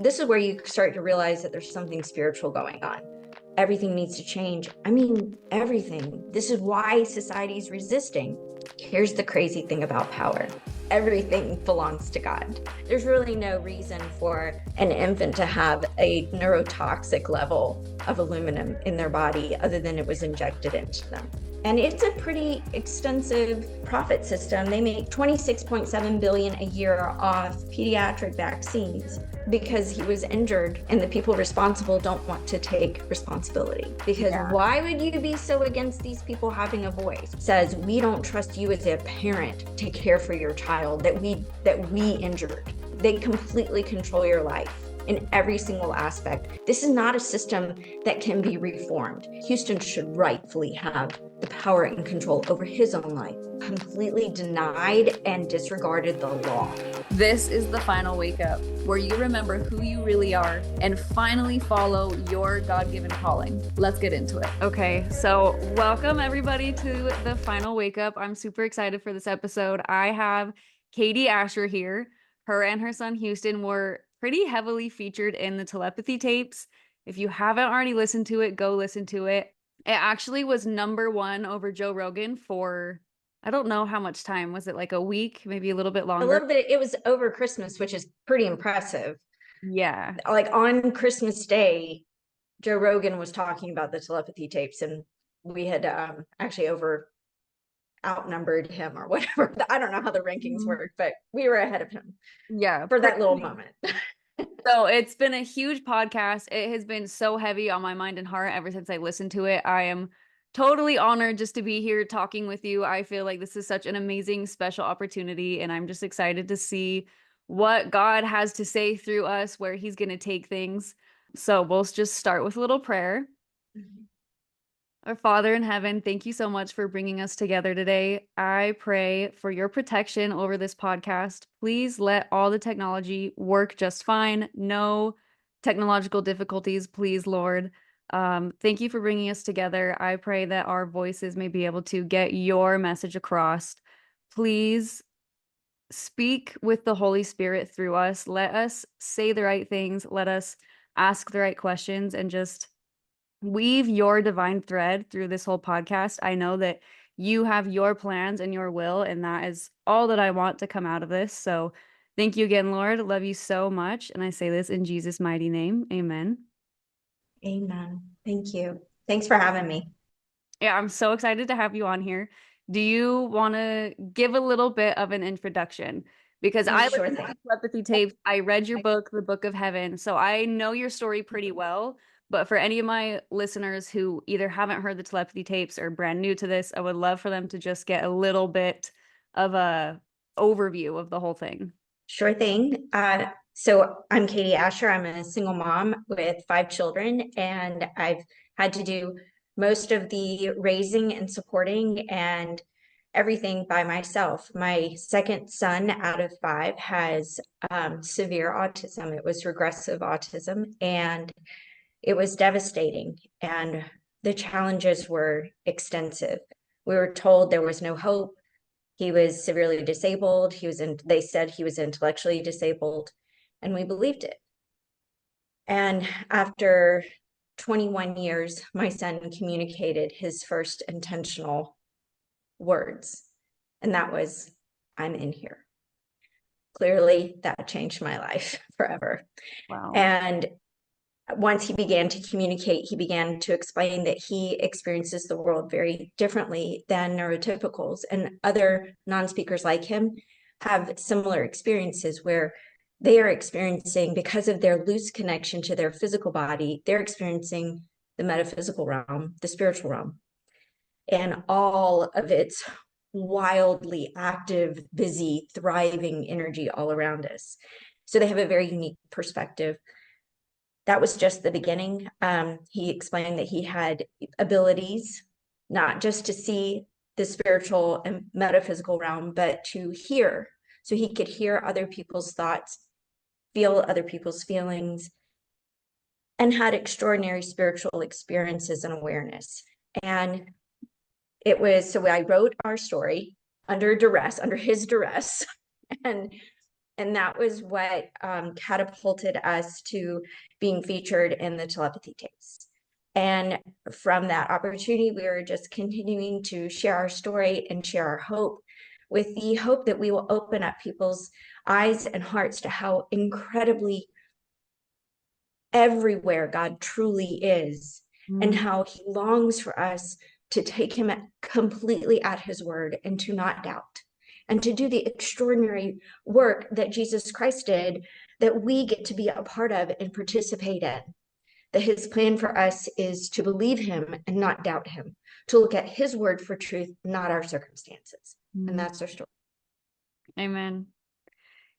this is where you start to realize that there's something spiritual going on. Everything needs to change. I mean, everything. This is why society is resisting. Here's the crazy thing about power. Everything belongs to God. There's really no reason for an infant to have a neurotoxic level of aluminum in their body other than it was injected into them. And it's a pretty extensive profit system. They make $26.7 billion a year off pediatric vaccines because he was injured, and the people responsible don't want to take responsibility. Because why would you be so against these people having a voice? It says, we don't trust you as a parent to care for your child that we injured. They completely control your life in every single aspect. This is not a system that can be reformed. Houston should rightfully have the power and control over his own life. Completely denied and disregarded the law. This is the final wake up, where you remember who you really are and finally follow your God-given calling. Let's get into it. Okay, so welcome everybody to the final wake up. I'm super excited for this episode. I have Katie Asher here. Her and her son Houston were pretty heavily featured in the Telepathy Tapes. If you haven't already listened to it, go listen to it. It actually was #1 over Joe Rogan for, I don't know how much time. Was it like a week, maybe a little bit longer? A little bit. It was over Christmas, which is pretty impressive. Yeah. Like on Christmas Day, Joe Rogan was talking about the Telepathy Tapes, and we had actually outnumbered him or whatever. I don't know how the rankings work, but we were ahead of him. Yeah. For that little moment. So it's been a huge podcast. It has been so heavy on my mind and heart ever since I listened to it. I am totally honored just to be here talking with you. I feel like this is such an amazing, special opportunity, and I'm just excited to see what God has to say through us, where he's going to take things. So we'll just start with a little prayer. Our Father in heaven, thank you so much for bringing us together today. I pray for your protection over this podcast. Please let all the technology work just fine. No technological difficulties, please, Lord. Thank you for bringing us together. I pray that our voices may be able to get your message across. Please speak with the Holy Spirit through us. Let us say the right things. Let us ask the right questions and just weave your divine thread through this whole podcast. I know that you have your plans and your will, and that is all that I want to come out of this. So thank you again, Lord. Love you so much. And I say this in Jesus' mighty name. Amen. Amen. Thank you. Thanks for having me. Yeah, I'm so excited to have you on here. Do you want to give a little bit of an introduction? Because I listened to Telepathy Tapes. I read your book, The Book of Heaven. So I know your story pretty well. But for any of my listeners who either haven't heard the Telepathy Tapes or brand new to this, I would love for them to just get a little bit of a overview of the whole thing. Sure thing. So I'm Katie Asher. I'm a single mom with 5 children, and I've had to do most of the raising and supporting and everything by myself. My second son out of 5 has severe autism. It was regressive autism, and it was devastating, and the challenges were extensive. We were told there was no hope. He was severely disabled. They said he was intellectually disabled, and we believed it. And after 21 years, my son communicated his first intentional words, and that was, "I'm in here." Clearly, that changed my life forever. Wow. And once he began to communicate, he began to explain that he experiences the world very differently than neurotypicals, and other non-speakers like him have similar experiences where they are experiencing, because of their loose connection to their physical body, they're experiencing the metaphysical realm, the spiritual realm, and all of its wildly active, busy, thriving energy all around us. So they have a very unique perspective. That was just the beginning. He explained that he had abilities, not just to see the spiritual and metaphysical realm, but to hear. So he could hear other people's thoughts, feel other people's feelings, and had extraordinary spiritual experiences and awareness. And so I wrote our story under duress, under his duress. And And that was what catapulted us to being featured in the Telepathy Tapes. And from that opportunity, we were just continuing to share our story and share our hope, with the hope that we will open up people's eyes and hearts to how incredibly everywhere God truly is, and how he longs for us to take him completely at his word and to not doubt, and to do the extraordinary work that Jesus Christ did, that we get to be a part of and participate in. That his plan for us is to believe him and not doubt him, to look at his word for truth, not our circumstances. And that's our story. Amen.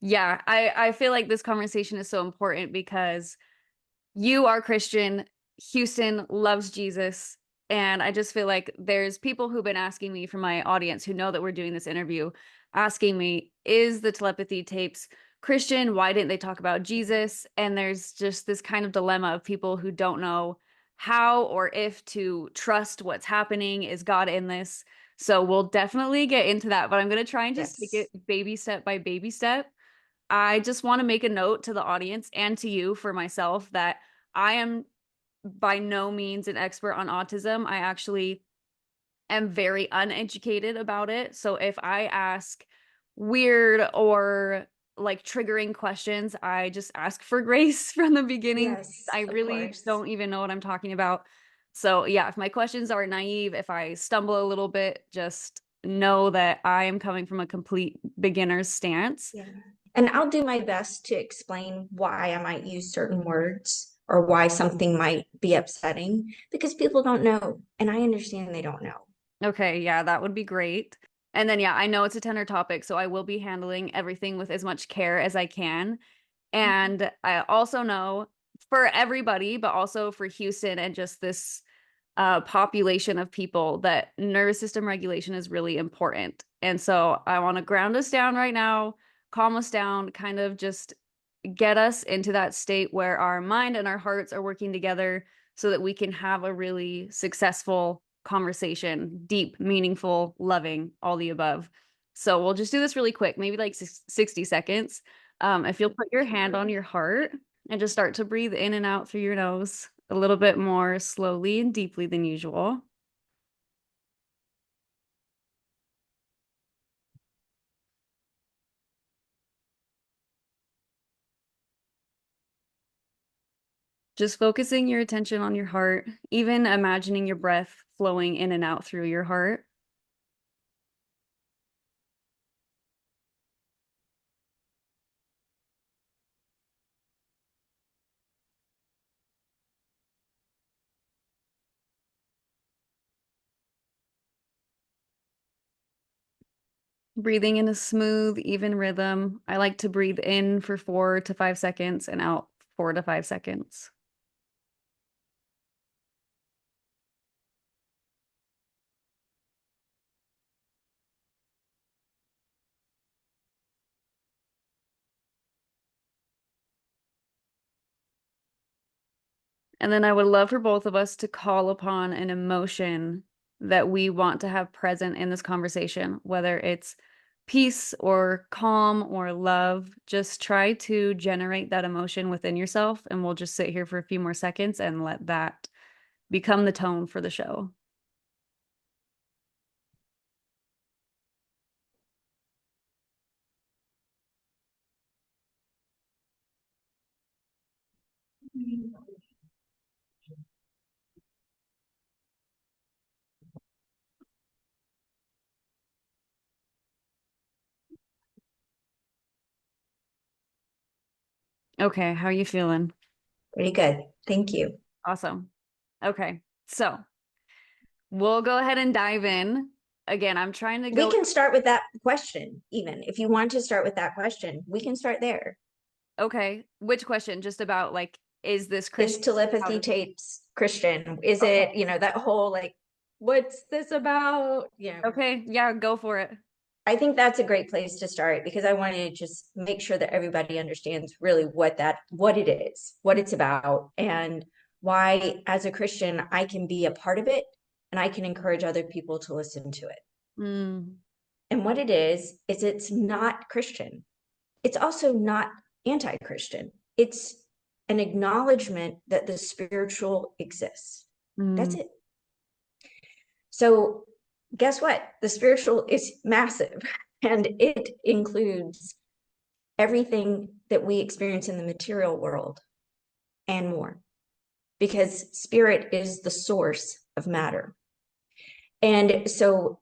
Yeah, I feel like this conversation is so important because you are Christian, Houston loves Jesus, and I just feel like there's people who've been asking me from my audience who know that we're doing this interview, asking me, is the Telepathy Tapes Christian? Why didn't they talk about Jesus? And there's just this kind of dilemma of people who don't know how or if to trust what's happening. Is God in this? So we'll definitely get into that, but I'm going to try and just take it baby step by baby step. I just want to make a note to the audience and to you for myself that I am by no means an expert on autism. I actually am very uneducated about it. So if I ask weird or like triggering questions, I just ask for grace from the beginning. Yes, I of really course. don't even know what I'm talking about. So yeah, if my questions are naive, if I stumble a little bit, just know that I am coming from a complete beginner's stance. Yeah. And I'll do my best to explain why I might use certain words or why something might be upsetting, because people don't know. And I understand they don't know. Okay, yeah, that would be great. And then, yeah, I know it's a tender topic, so I will be handling everything with as much care as I can. And I also know for everybody, but also for Houston and just this population of people, that nervous system regulation is really important. And so I want to ground us down right now, calm us down, kind of just get us into that state where our mind and our hearts are working together so that we can have a really successful conversation, deep, meaningful, loving, all the above. So we'll just do this really quick, maybe like 60 seconds. If you'll put your hand on your heart and just start to breathe in and out through your nose a little bit more slowly and deeply than usual. Just focusing your attention on your heart, even imagining your breath flowing in and out through your heart. Breathing in a smooth, even rhythm. I like to breathe in for 4 to 5 seconds and out 4 to 5 seconds. And then I would love for both of us to call upon an emotion that we want to have present in this conversation, whether it's peace or calm or love. Just try to generate that emotion within yourself, and we'll just sit here for a few more seconds and let that become the tone for the show. Okay, how are you feeling? Pretty good. Thank you. Awesome. Okay, so we'll go ahead and dive in. Again, I'm trying to We go. can start with that question, even if you want to start with that question, we can start there. Okay, which question? Just about like, is this Is Christian? Telepathy Tapes Christian? Is Okay. it, that whole like, what's this about? Okay, yeah, go for it. I think that's a great place to start, because I want to just make sure that everybody understands really what it is, what it's about, and why, as a Christian, I can be a part of it and I can encourage other people to listen to it. Mm, And what it is it's not Christian. it's also not anti-Christian. It's an acknowledgement that the spiritual exists. That's it. So guess what? The spiritual is massive, and it includes everything that we experience in the material world and more, because spirit is the source of matter. And so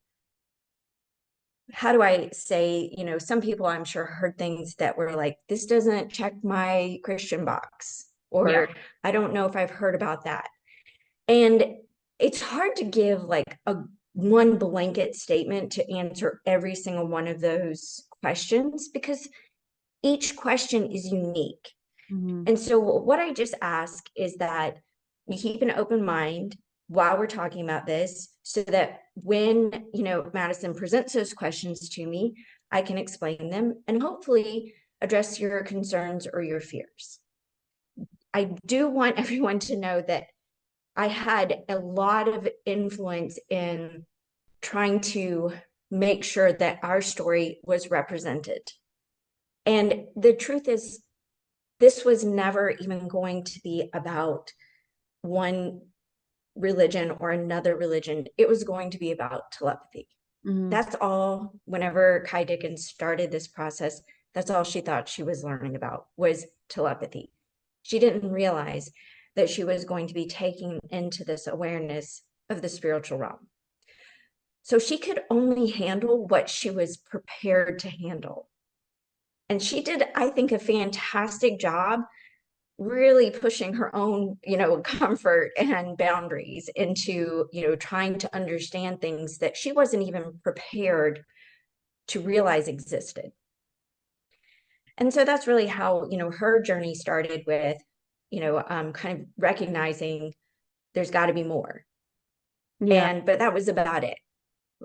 how do I say, some people I'm sure heard things that were like, this doesn't check my Christian box, or I don't know if I've heard about that. And it's hard to give like a one blanket statement to answer every single one of those questions, because each question is unique. And so what I just ask is that you keep an open mind while we're talking about this, so that when, Madison presents those questions to me, I can explain them and hopefully address your concerns or your fears. I do want everyone to know that I had a lot of influence in trying to make sure that our story was represented. And the truth is, this was never even going to be about one religion or another religion. It was going to be about telepathy. That's all. Whenever Kai Dickens started this process, that's all she thought she was learning about was telepathy. She didn't realize that she was going to be taking into this awareness of the spiritual realm. So she could only handle what she was prepared to handle. And she did, I think, a fantastic job really pushing her own, comfort and boundaries into, trying to understand things that she wasn't even prepared to realize existed. And so that's really how, her journey started with, kind of recognizing there's got to be more. But that was about it.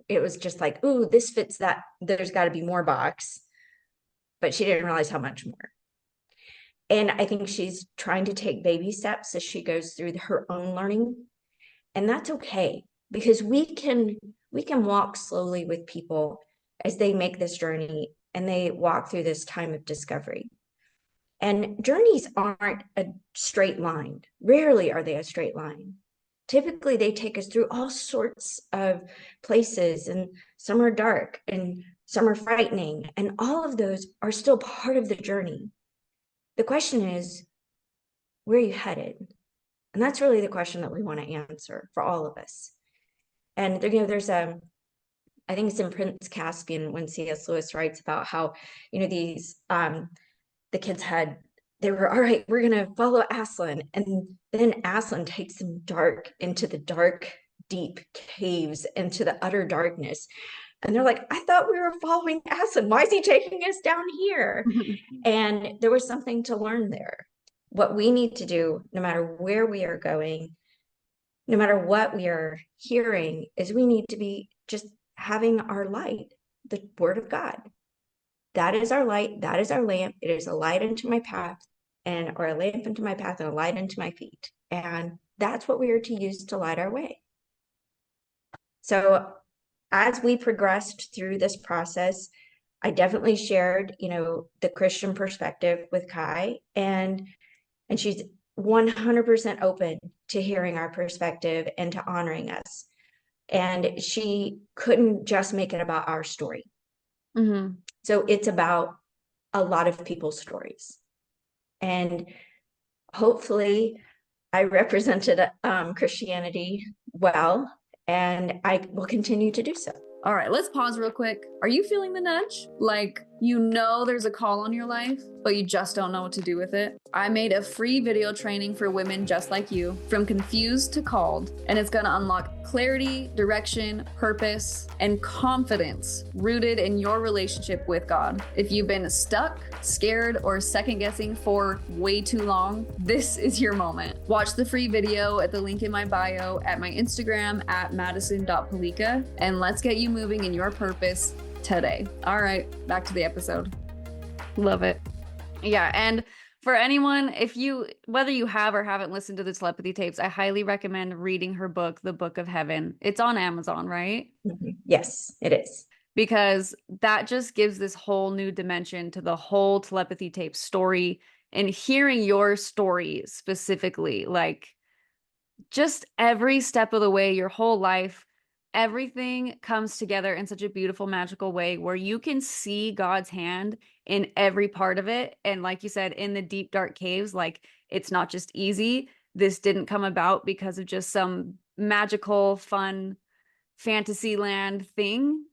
It was just like, ooh, this fits that there's got to be more box. But she didn't realize how much more. And I think she's trying to take baby steps as she goes through her own learning. And that's okay, because we can walk slowly with people as they make this journey and they walk through this time of discovery. And journeys aren't a straight line. Rarely are they a straight line. Typically, they take us through all sorts of places, and some are dark and some are frightening, and all of those are still part of the journey. The question is, where are you headed? And that's really the question that we want to answer for all of us. And there's I think it's in Prince Caspian when C.S. Lewis writes about how, these the kids they were, all right, we're going to follow Aslan. And then Aslan takes them into the dark, deep caves, into the utter darkness. And they're like, I thought we were following Aslan. Why is he taking us down here? And there was something to learn there. What we need to do, no matter where we are going, no matter what we are hearing, is we need to be just having our light, the word of God. That is our light. That is our lamp. It is a light into my path, or a lamp into my path and a light into my feet. And that's what we are to use to light our way. So as we progressed through this process, I definitely shared, the Christian perspective with Kai, and she's 100% open to hearing our perspective and to honoring us. And she couldn't just make it about our story. So it's about a lot of people's stories. And hopefully I represented Christianity well, and I will continue to do so. All right, let's pause real quick. Are you feeling the nudge? Like, there's a call on your life, but you just don't know what to do with it? I made a free video training for women just like you, from confused to called, and it's gonna unlock clarity, direction, purpose, and confidence rooted in your relationship with God. If you've been stuck, scared, or second guessing for way too long, this is your moment. Watch the free video at the link in my bio, at my Instagram, at madison.palica, and let's get you moving in your purpose today. All right, back to the episode. Love it. Yeah, and for anyone, whether you have or haven't listened to the Telepathy Tapes, I highly recommend reading her book, The Book of Heaven. It's on Amazon, right? Yes, it is. because that just gives this whole new dimension to the whole telepathy tape story. And hearing your story specifically, like just every step of the way, your whole life, everything comes together in such a beautiful, magical way where you can see God's hand in every part of it. And like you said, in the deep, dark caves, like it's not just easy. This didn't come about because of just some magical, fun fantasy land thing.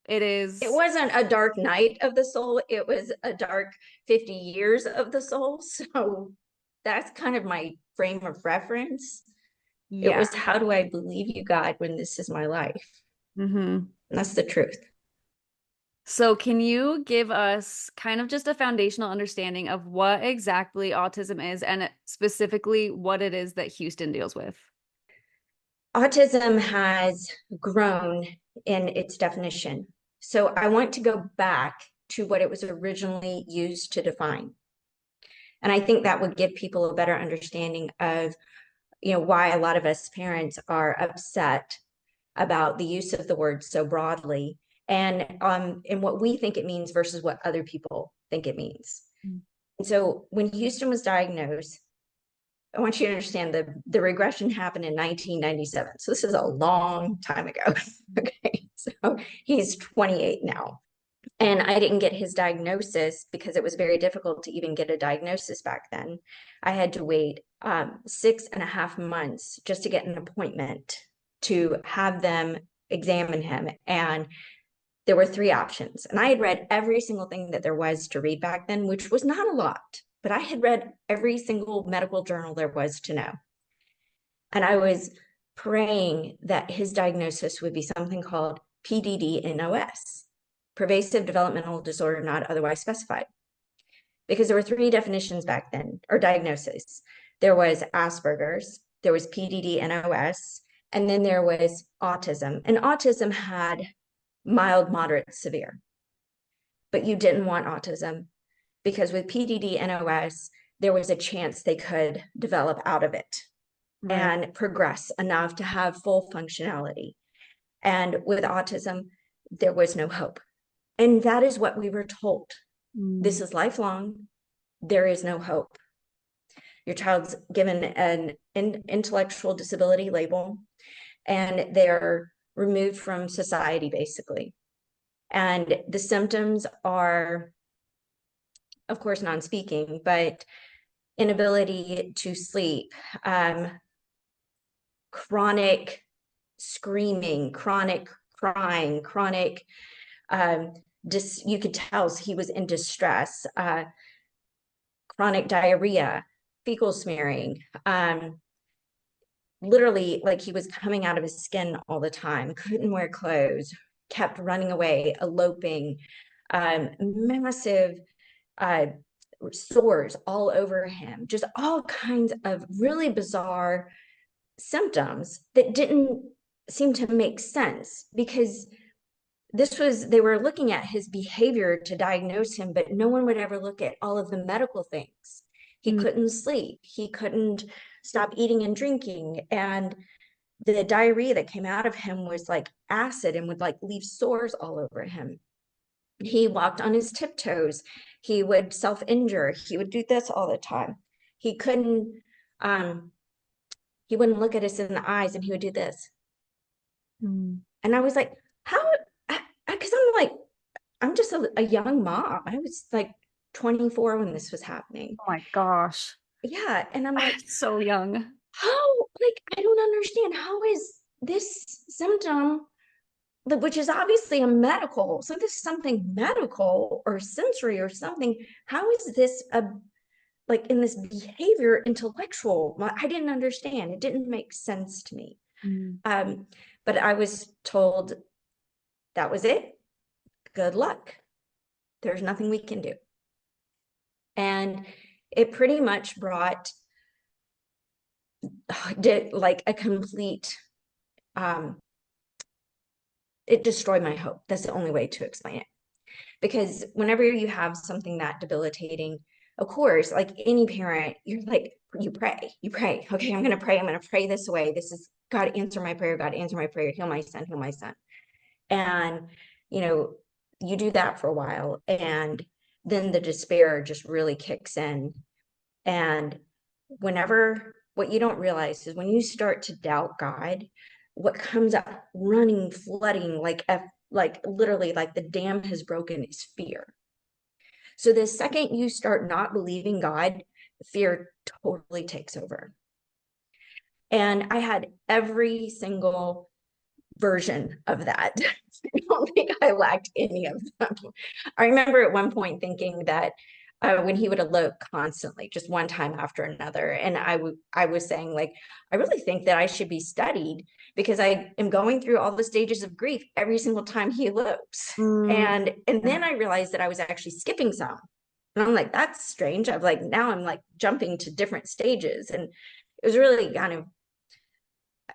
It It is, wasn't a dark night of the soul, it was a dark 50 years of the soul. So that's kind of my frame of reference. It yeah. was, how do I believe you, God, when this is my life? Mm-hmm. And that's the truth. So, can you give us kind of just a foundational understanding of what exactly autism is and specifically what it is that Houston deals with? Autism has grown in its definition. So I want to go back to what it was originally used to define. And I think that would give people a better understanding of, why a lot of us parents are upset about the use of the word so broadly, and what we think it means versus what other people think it means. Mm. And so when Houston was diagnosed, I want you to understand the regression happened in 1997. So this is a long time ago. Okay. So he's 28 now. And I didn't get his diagnosis because it was very difficult to even get a diagnosis back then. I had to wait 6.5 months just to get an appointment to have them examine him. And there were three options. And I had read every single thing that there was to read back then, which was not a lot, but I had read every single medical journal there was to know. And I was praying that his diagnosis would be something called PDD-NOS, pervasive developmental disorder not otherwise specified. Because there were three definitions back then, or diagnoses. There was Asperger's, there was PDD-NOS, and then there was autism. And autism had mild, moderate, severe. But you didn't want autism because with PDD-NOS, there was a chance they could develop out of it Right. and progress enough to have full functionality. And with autism, there was no hope. And that is what we were told. This Mm. is lifelong. There is no hope. Your child's given an intellectual disability label, and they're removed from society, basically. And the symptoms are, of course, non-speaking, but inability to sleep, chronic screaming, chronic crying, chronic, you could tell he was in distress, chronic diarrhea, fecal smearing, literally like he was coming out of his skin all the time, couldn't wear clothes, kept running away, eloping, massive sores all over him, just all kinds of really bizarre symptoms that didn't seem to make sense because they were looking at his behavior to diagnose him, but no one would ever look at all of the medical things. He Mm. couldn't sleep, he couldn't stop eating and drinking, and the diarrhea that came out of him was like acid and would like leave sores all over him. He walked on his tiptoes, he would self-injure, he would do this all the time. He couldn't he wouldn't look at us in the eyes, and he would do this. Mm. And I was like, how? Because I'm like, I'm just a young mom. I was like 24 when this was happening. Oh my gosh. Yeah. And I'm like, So young. how? Like, I don't understand. How is this symptom, which is obviously a medical, so this is something medical or sensory or something. How is this like in this behavior intellectual? I didn't understand. It didn't make sense to me. Mm. But I was told that was it. Good luck. There's nothing we can do. And it pretty much brought did like a complete it destroyed my hope. That's the only way to explain it. Because whenever you have something that debilitating, of course, like any parent, you're like, you pray. Okay, I'm going to pray this away. This is God, answer my prayer. God, answer my prayer. Heal my son, heal my son. And you know, you do that for a while, and then the despair just really kicks in. And what you don't realize is when you start to doubt God, what comes up running, flooding, like literally like the dam has broken, is fear. So the second you start not believing God, fear totally takes over. And I had every single version of that. I don't think I lacked any of them. I remember at one point thinking that when he would elope constantly, just one time after another, and I was saying, like, I really think that I should be studied because I am going through all the stages of grief every single time he elopes. Mm, And then I realized that I was actually skipping some. And I'm like, that's strange. I'm like jumping to different stages. And it was really kind of,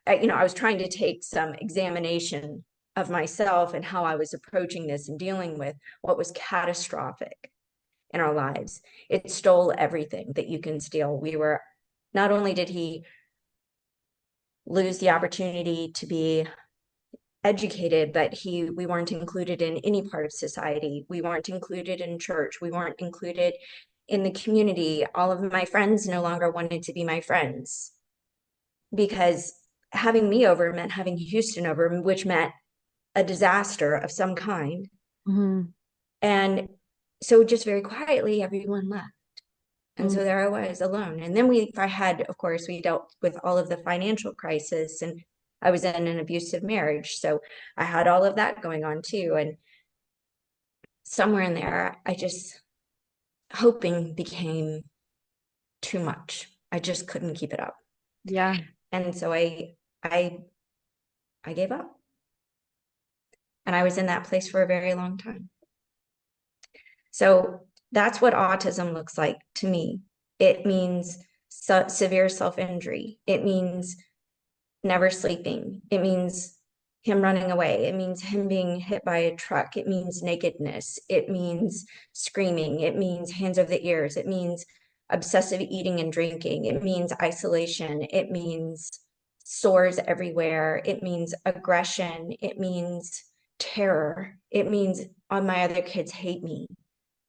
I was trying to take some examination of myself and how I was approaching this and dealing with what was catastrophic in our lives. It stole everything that you can steal. Not only did he lose the opportunity to be educated, but we weren't included in any part of society. We weren't included in church. We weren't included in the community. All of my friends no longer wanted to be my friends because having me over meant having Houston over, which meant a disaster of some kind. mhm, And so just very quietly, everyone left. And mm. so there I was alone. And then of course, we dealt with all of the financial crisis, and I was in an abusive marriage. So I had all of that going on too. And somewhere in there, hoping became too much. I just couldn't keep it up. Yeah. And so I gave up. And I was in that place for a very long time. So that's what autism looks like to me. It means severe self-injury. It means never sleeping. It means him running away. It means him being hit by a truck. It means nakedness. It means screaming. It means hands over the ears. It means obsessive eating and drinking. It means isolation. It means sores everywhere. It means aggression. It means terror. It means all my other kids hate me.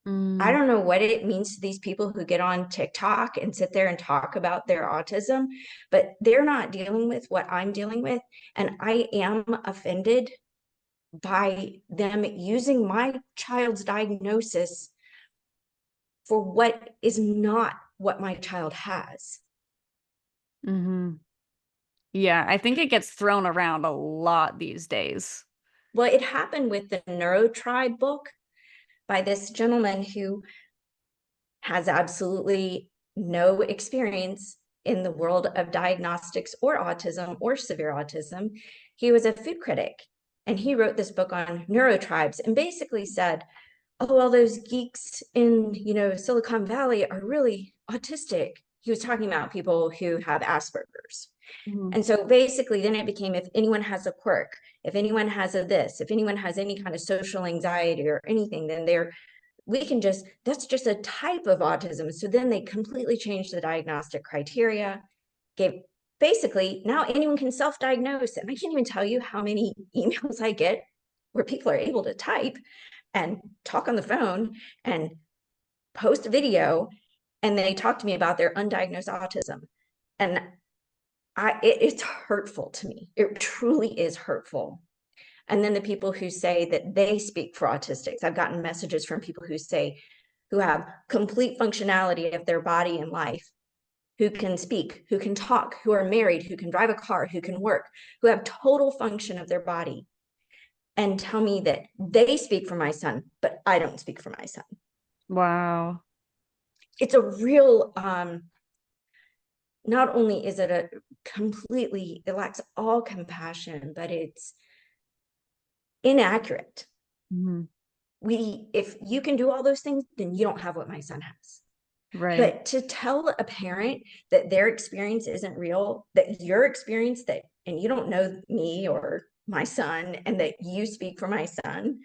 I Mm, don't know what it means to these people who get on TikTok and sit there and talk about their autism, but they're not dealing with what I'm dealing with. And I am offended by them using my child's diagnosis for what is not what my child has. mhm. Yeah, I think it gets thrown around a lot these days. Well, it happened with the Neurotribe book by this gentleman who has absolutely no experience in the world of diagnostics or autism or severe autism. He was a food critic, and he wrote this book on neurotribes and basically said, oh, all those geeks in, Silicon Valley are really autistic. He was talking about people who have Asperger's. Mhm. And so basically then it became, if anyone has a quirk, if anyone has a this, if anyone has any kind of social anxiety or anything, then that's just a type of autism. So then they completely changed the diagnostic criteria, gave basically now anyone can self-diagnose. And I can't even tell you how many emails I get where people are able to type and talk on the phone and post a video, and they talk to me about their undiagnosed autism. And it's hurtful to me. It truly is hurtful. And then the people who say that they speak for autistics, I've gotten messages from people who have complete functionality of their body and life, who can speak, who can talk, who are married, who can drive a car, who can work, who have total function of their body, and tell me that they speak for my son, but I don't speak for my son. Wow. It's a real, not only is it it lacks all compassion, but it's inaccurate. Mhm. If you can do all those things, then you don't have what my son has. Right. But to tell a parent that their experience isn't real, that your experience and you don't know me or my son, and that you speak for my son.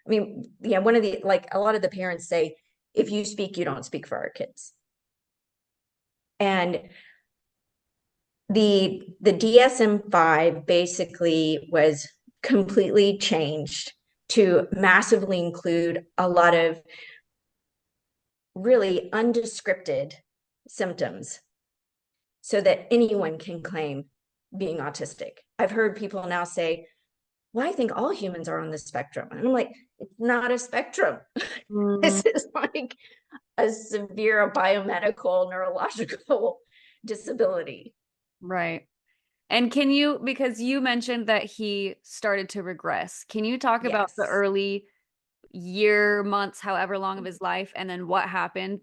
I mean, yeah, a lot of the parents say, if you speak, you don't speak for our kids. And the DSM-5 basically was completely changed to massively include a lot of really undescripted symptoms so that anyone can claim being autistic. I've heard people now say, well, I think all humans are on the spectrum. And I'm like, it's not a spectrum. Mm, This is like a severe biomedical, neurological disability. right. And can you, because you mentioned that he started to regress, can you talk about the Yes. early year, months, however long of his life, and then what happened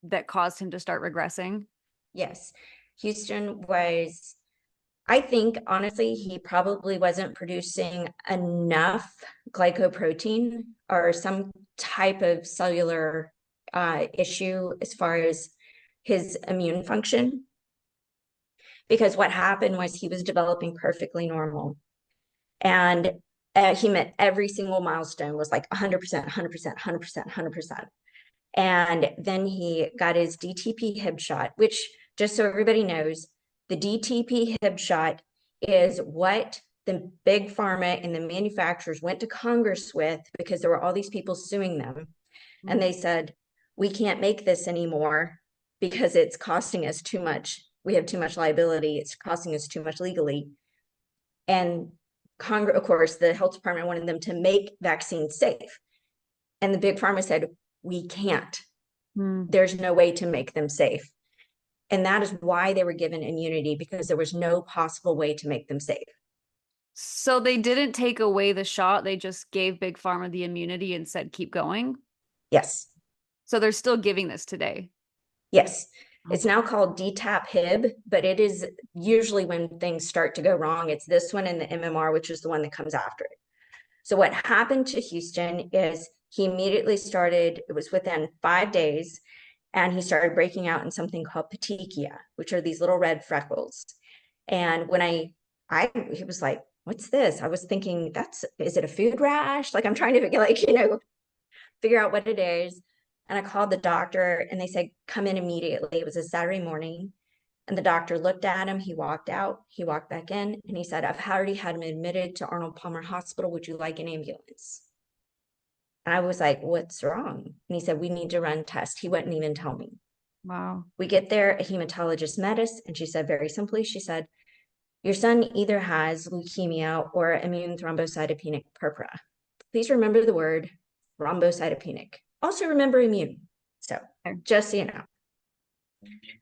that caused him to start regressing? Yes. Houston was, I think, honestly, he probably wasn't producing enough glycoprotein or some type of cellular issue as far as his immune function. Because what happened was he was developing perfectly normal. And he met every single milestone was like 100%, 100%, 100%, 100%. And then he got his DTP Hib shot, which, just so everybody knows, the DTP Hib shot is what the big pharma and the manufacturers went to Congress with because there were all these people suing them. And they said, we can't make this anymore because it's costing us too much. We have too much liability. It's costing us too much legally. And Congress, of course, the health department wanted them to make vaccines safe. And the big pharma said, we can't. Mm. There's no way to make them safe. And that is why they were given immunity, because there was no possible way to make them safe. So they didn't take away the shot, they just gave Big Pharma the immunity and said, keep going. Yes. So they're still giving this today. Yes. Oh, It's now called DTaP Hib, but it is usually when things start to go wrong. It's this one and the MMR, which is the one that comes after it. So what happened to Houston is he immediately started, it was within 5 days, and he started breaking out in something called petechia, which are these little red freckles. And when he was like, what's this? I was thinking, is it a food rash? Like I'm trying to figure, like, figure out what it is. And I called the doctor and they said, come in immediately. It was a Saturday morning. And the doctor looked at him. He walked out. He walked back in and he said, I've already had him admitted to Arnold Palmer Hospital. Would you like an ambulance? And I was like, what's wrong? And he said, we need to run tests. He wouldn't even tell me. wow. We get there, a hematologist met us, and she said very simply, she said, your son either has leukemia or immune thrombocytopenic purpura. Please remember the word thrombocytopenic. Also remember immune. So Okay. just so you know.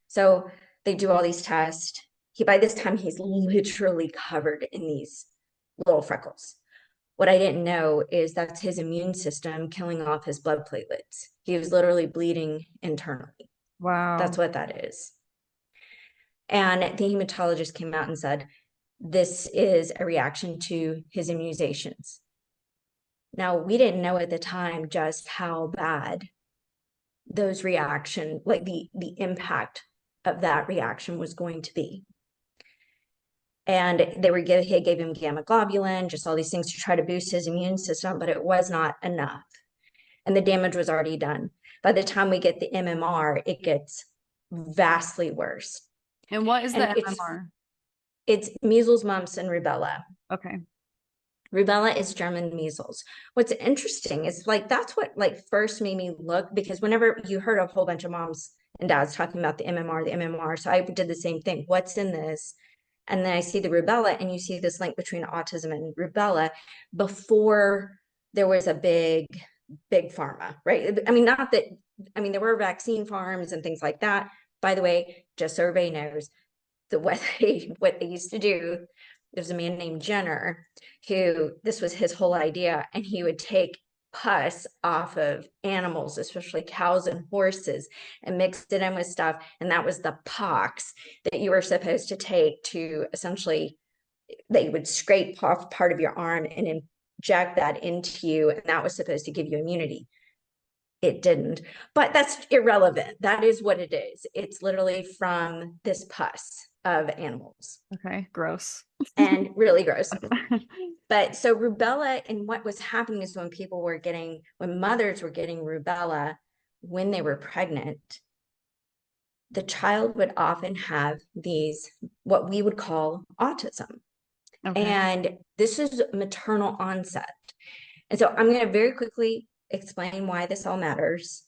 So they do all these tests. By this time, he's literally covered in these little freckles. What I didn't know is that's his immune system killing off his blood platelets. He was literally bleeding internally. That's Wow. what that is. And the hematologist came out and said, this is a reaction to his immunizations. Now, we didn't know at the time just how bad those reaction, like the impact of that reaction was going to be. And he gave him gamma globulin, just all these things to try to boost his immune system, but it was not enough. And the damage was already done. By the time we get the MMR, it gets vastly worse. And what is the And MMR? it's measles, mumps, and rubella. Okay. Rubella is German measles. What's interesting is like that's what like first made me look, because whenever you heard a whole bunch of moms and dads talking about the MMR, so I did the same thing. What's in this? And then I see the rubella, and you see this link between autism and rubella before there was a big pharma, right? I mean, not that, I mean, there were vaccine farms and things like that. By the way, just so everybody knows, what they used to do, there's a man named Jenner who, this was his whole idea, and he would take pus off of animals, especially cows and horses, and mix it in with stuff, and that was the pox that you were supposed to take to essentially, they would scrape off part of your arm and inject that into you, and that was supposed to give you immunity. It didn't, but that's irrelevant. That is what it is. It's literally from this pus of animals, Okay. Gross. and really gross. But so rubella, and what was happening is when mothers were getting rubella when they were pregnant, the child would often have these, what we would call autism. Okay. And this is maternal onset. And so I'm going to very quickly explain why this all matters.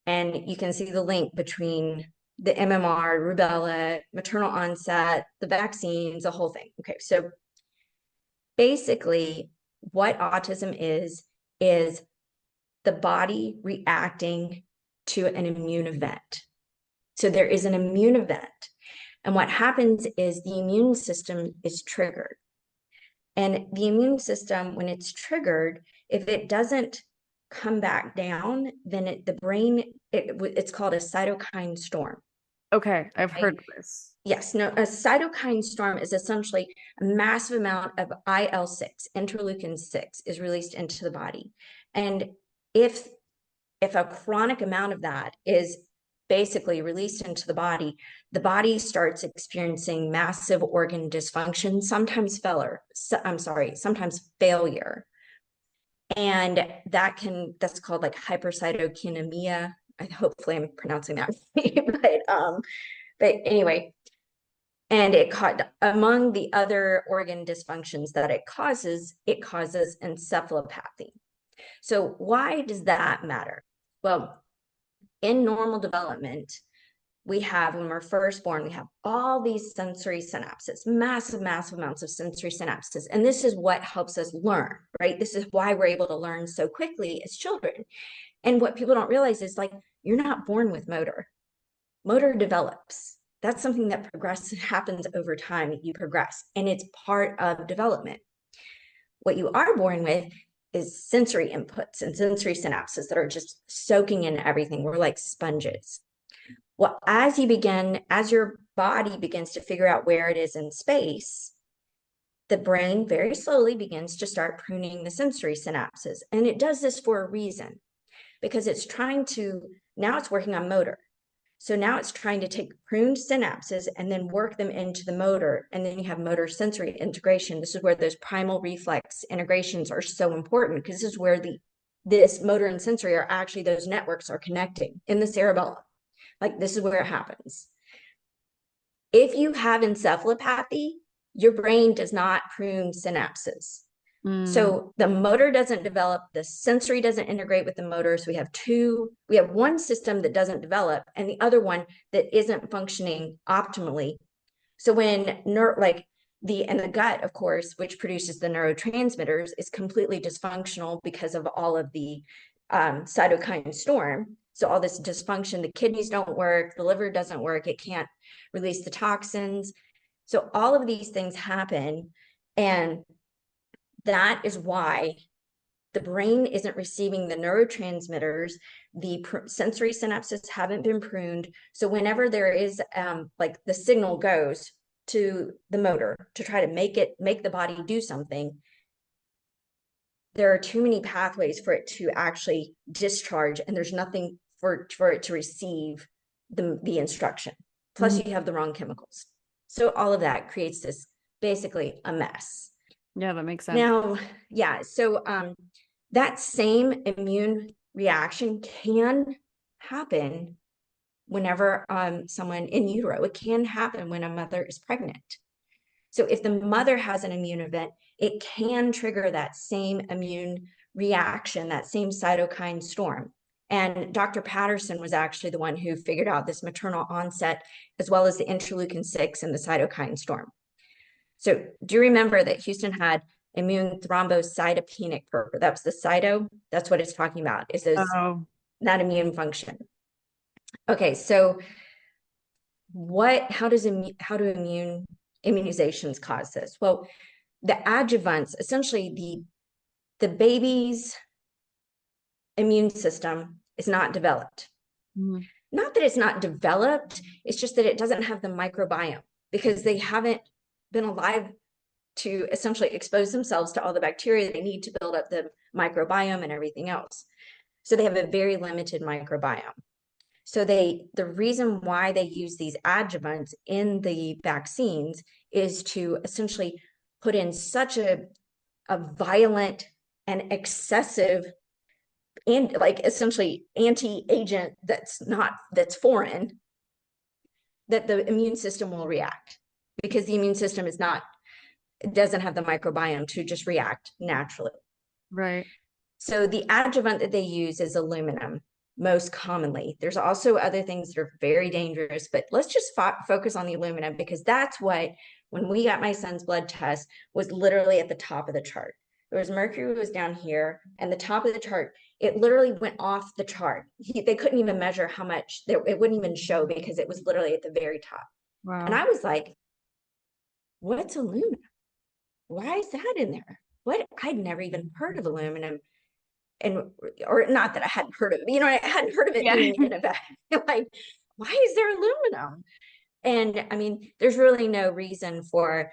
And you can see the link between the MMR, rubella, maternal onset, the vaccines, the whole thing. Okay, so basically what autism is the body reacting to an immune event. So there is an immune event. And what happens is the immune system is triggered. And the immune system, when it's triggered, if it doesn't come back down, then the brain, it's called a cytokine storm. Okay, I've Right? heard of this. Yes, no, a cytokine storm is essentially a massive amount of IL-6, interleukin 6, is released into the body. And if a chronic amount of that is basically released into the body starts experiencing massive organ dysfunction, sometimes failure. And that's called like hypercytokinemia. Hopefully I'm pronouncing that right. But anyway, and among the other organ dysfunctions that it causes encephalopathy. So why does that matter? Well, in normal development, when we're first born, we have all these sensory synapses, massive amounts of sensory synapses. And this is what helps us learn, right? This is why we're able to learn so quickly as children. And what people don't realize is like, you're not born with motor. Motor develops. That's something that happens over time. You progress, and it's part of development. What you are born with is sensory inputs and sensory synapses that are just soaking in everything. We're like sponges. Well, as your body begins to figure out where it is in space, the brain very slowly begins to start pruning the sensory synapses. And it does this for a reason, because now it's working on motor. So now it's trying to take pruned synapses and then work them into the motor. And then you have motor sensory integration. This is where those primal reflex integrations are so important, because this is where this motor and sensory are actually, those networks are connecting in the cerebellum. Like, this is where it happens. If you have encephalopathy, your brain does not prune synapses. So the motor doesn't develop, the sensory doesn't integrate with the motor. So we have one system that doesn't develop and the other one that isn't functioning optimally. So when the gut, of course, which produces the neurotransmitters, is completely dysfunctional because of all of the cytokine storm. So all this dysfunction, the kidneys don't work, the liver doesn't work, it can't release the toxins. So all of these things happen, and that is why the brain isn't receiving the neurotransmitters. The sensory synapses haven't been pruned. So whenever there is the signal goes to the motor to try to make the body do something, there are too many pathways for it to actually discharge, and there's nothing for it to receive the instruction. Plus you have the wrong chemicals. So all of that creates this basically a mess. Yeah, that makes sense. Now, yeah, so that same immune reaction can happen whenever someone in utero. It can happen when a mother is pregnant. So if the mother has an immune event, it can trigger that same immune reaction, that same cytokine storm. And Dr. Patterson was actually the one who figured out this maternal onset, as well as the interleukin 6 and the cytokine storm. So do you remember that Houston had immune thrombocytopenic purpure? That's the cyto. That's what it's talking about, is that immune function. Okay, so how do immunizations cause this? Well, the adjuvants, essentially the baby's immune system is not developed. Not that it's not developed, it's just that it doesn't have the microbiome, because they haven't been alive to essentially expose themselves to all the bacteria they need to build up the microbiome and everything else. So they have a very limited microbiome. So the reason why they use these adjuvants in the vaccines is to essentially put in such a violent and excessive and essentially anti-agent that's foreign, that the immune system will react, because the immune system doesn't have the microbiome to just react naturally. Right. So the adjuvant that they use is aluminum most commonly. There's also other things that are very dangerous, but let's just focus on the aluminum, because that's what, when we got my son's blood test, was literally at the top of the chart. There was mercury was down here, and the top of the chart, it literally went off the chart. They couldn't even measure how much, it wouldn't even show because it was literally at the very top. And Wow. I was like, what's aluminum? Why is that in there? What? I'd never even heard of aluminum. And, or not that I hadn't heard of it, I hadn't heard of it Yeah. being in a bag. Like, why is there aluminum? And I mean, there's really no reason for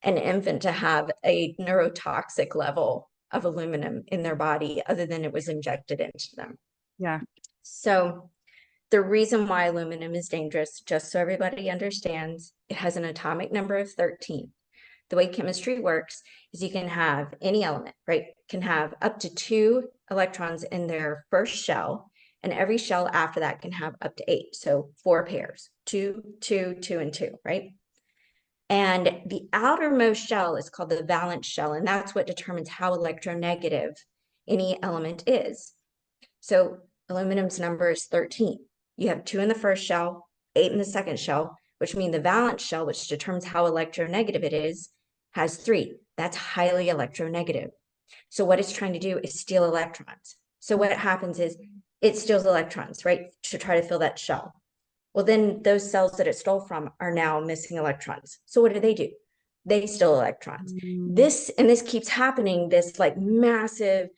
an infant to have a neurotoxic level of aluminum in their body other than it was injected into them. Yeah. So the reason why aluminum is dangerous, just so everybody understands, it has an atomic number of 13. The way chemistry works is you can have any element, right? Can have up to 2 electrons in their first shell, and every shell after that can have up to 8. So 4 pairs, 2, 2, 2, and 2, right? And the outermost shell is called the valence shell, and that's what determines how electronegative any element is. So aluminum's number is 13. You have 2 in the first shell, 8 in the second shell, which means the valence shell, which determines how electronegative it is, has 3. That's highly electronegative. So what it's trying to do is steal electrons. So what happens is it steals electrons, right, to try to fill that shell. Well, then those cells that it stole from are now missing electrons. So what do? They steal electrons. This keeps happening, this like massive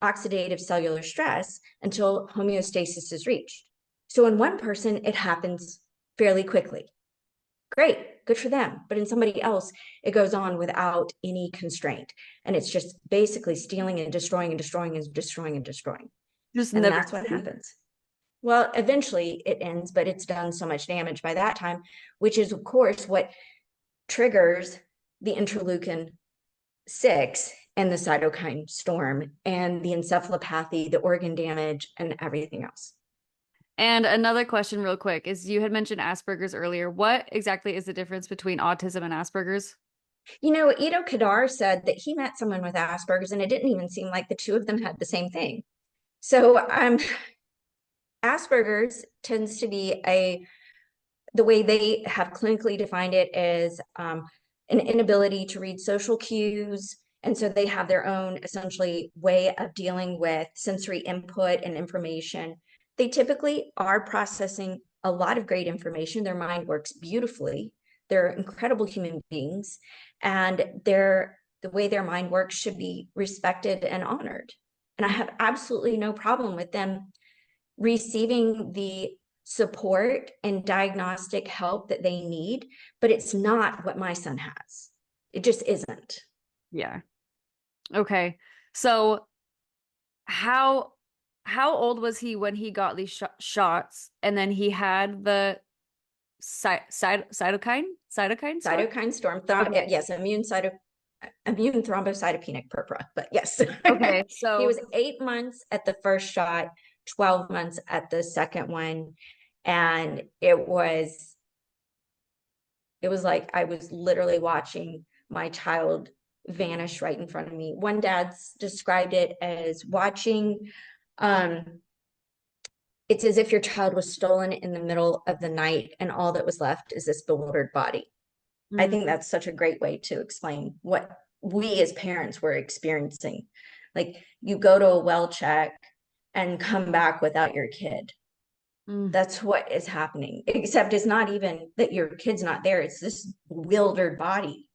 oxidative cellular stress, until homeostasis is reached. So in one person, it happens fairly quickly. Great, good for them. But in somebody else, it goes on without any constraint. And it's just basically stealing and destroying and destroying and destroying and destroying. Just And never. that's what happens. Well, eventually it ends, but it's done so much damage by that time, which is, of course, what triggers the interleukin 6 and the cytokine storm and the encephalopathy, the organ damage, and everything else. And another question real quick is, you had mentioned Asperger's earlier. What exactly is the difference between autism and Asperger's? Ido Kadar said that he met someone with Asperger's and it didn't even seem like the two of them had the same thing. So Asperger's tends to be the way they have clinically defined it is an inability to read social cues. And so they have their own essentially way of dealing with sensory input and information. They typically are processing a lot of great information. Their mind works beautifully. They're incredible human beings, and the way their mind works should be respected and honored. And I have absolutely no problem with them receiving the support and diagnostic help that they need, but it's not what my son has. It just isn't. Yeah. Okay. So how old was he when he got these shots, and then he had the cytokine storm? Cytokine storm, Okay. yes, immune thrombocytopenic purpura, but yes. Okay. He So was 8 months at the first shot, 12 months at the second one, and it was like I was literally watching my child vanish right in front of me. One dad's described it as watching, it's as if your child was stolen in the middle of the night and all that was left is this bewildered body. I think that's such a great way to explain what we as parents were experiencing. Like, you go to a well check and come back without your kid. That's what is happening, except it's not even that your kid's not there. It's this bewildered body.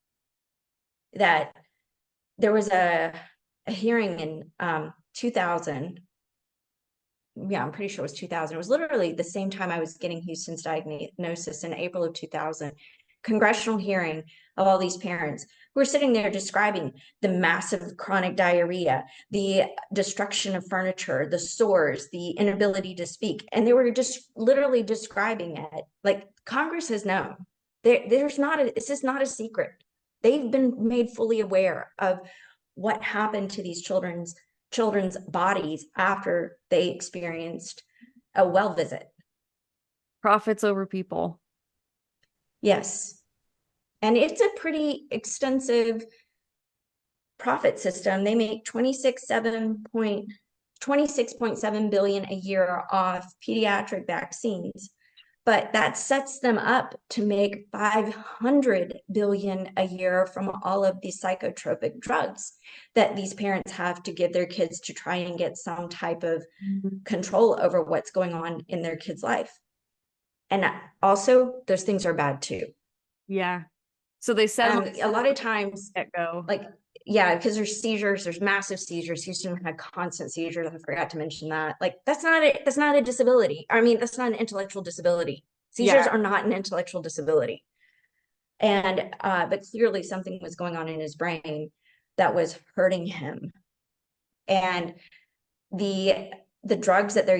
That there was a hearing in 2000. Yeah, I'm pretty sure it was 2000. It was literally the same time I was getting Houston's diagnosis, in April of 2000. Congressional hearing of all these parents who were sitting there describing the massive chronic diarrhea, the destruction of furniture, the sores, the inability to speak. And they were just literally describing it. Like, Congress has known. This is not a secret. They've been made fully aware of what happened to these children's bodies after they experienced a well visit. profits over people. Yes. And it's a pretty extensive profit system. They make 26.7 billion a year off pediatric vaccines, but that sets them up to make 500 billion a year from all of these psychotropic drugs that these parents have to give their kids to try and get some type of control over what's going on in their kid's life. And also, those things are bad too. Yeah. So they said a lot of times, go. like, yeah, because there's seizures, there's massive seizures. Houston had constant seizures. I forgot to mention that. Like, that's not a disability. I mean, that's not an intellectual disability. Seizures are not an intellectual disability. And but clearly something was going on in his brain that was hurting him. And the drugs that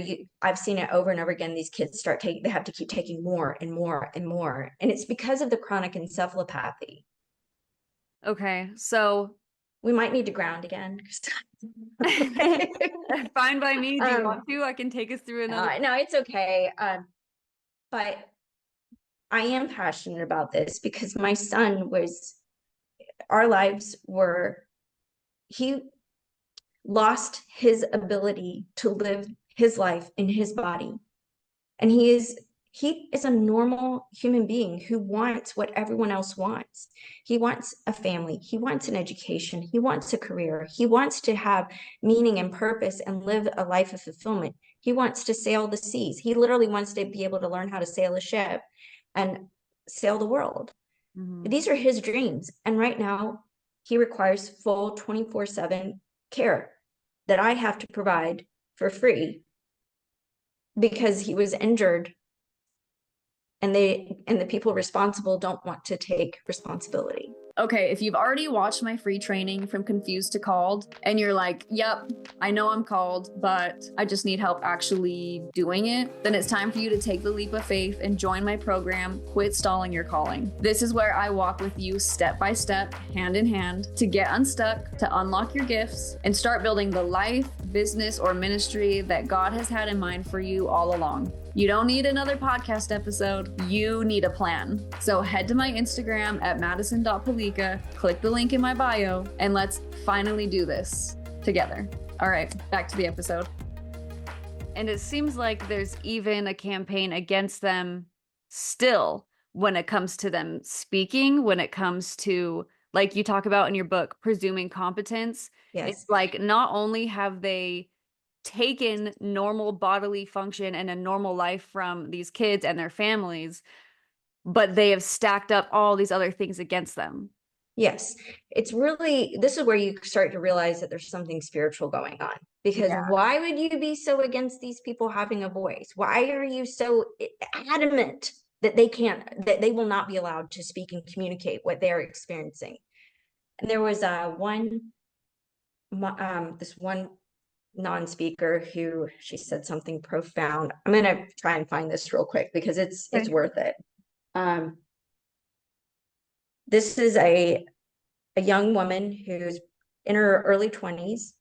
I've seen it over and over again, these kids they have to keep taking more and more and more. And it's because of the chronic encephalopathy. Okay, so we might need to ground again. Fine by me. Do you want to? I can take us through another. No, it's okay. But I am passionate about this because my son he lost his ability to live his life in his body. And he is a normal human being who wants what everyone else wants. He wants a family. He wants an education. He wants a career. He wants to have meaning and purpose and live a life of fulfillment. He wants to sail the seas. He literally wants to be able to learn how to sail a ship and sail the world. Mm-hmm. These are his dreams. And right now, he requires full 24/7 care that I have to provide for free because he was injured, and the people responsible don't want to take responsibility. Okay, if you've already watched my free training From Confused to Called, and you're like, yep, I know I'm called, but I just need help actually doing it, then it's time for you to take the leap of faith and join my program, Quit Stalling Your Calling. This is where I walk with you step by step, hand in hand, to get unstuck, to unlock your gifts, and start building the life, business, or ministry that God has had in mind for you all along. You don't need another podcast episode. You need a plan. So head to my Instagram at madison.palica, click the link in my bio, and let's finally do this together. All right, back to the episode. And it seems like there's even a campaign against them still when it comes to them speaking, when it comes to, like you talk about in your book, presuming competence. Yes. It's like not only have they taken normal bodily function and a normal life from these kids and their families, but they have stacked up all these other things against them. Yes, this is where you start to realize that there's something spiritual going on, because why would you be so against these people having a voice? Why are you so adamant that they will not be allowed to speak and communicate what they're experiencing? And there was this one non-speaker who, she said something profound. I'm going to try and find this real quick because it's worth it. This is a young woman who's in her early 20s.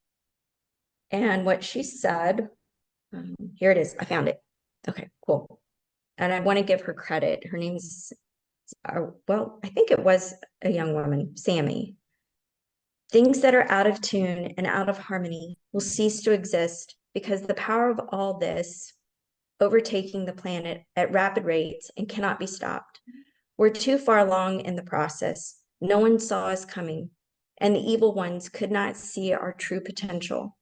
And what she said, here it is. I found it. Okay, cool. And I want to give her credit. Her name's, I think it was a young woman, Sammy. Things that are out of tune and out of harmony will cease to exist because the power of all this overtaking the planet at rapid rates and cannot be stopped. We're too far along in the process. No one saw us coming, and the evil ones could not see our true potential.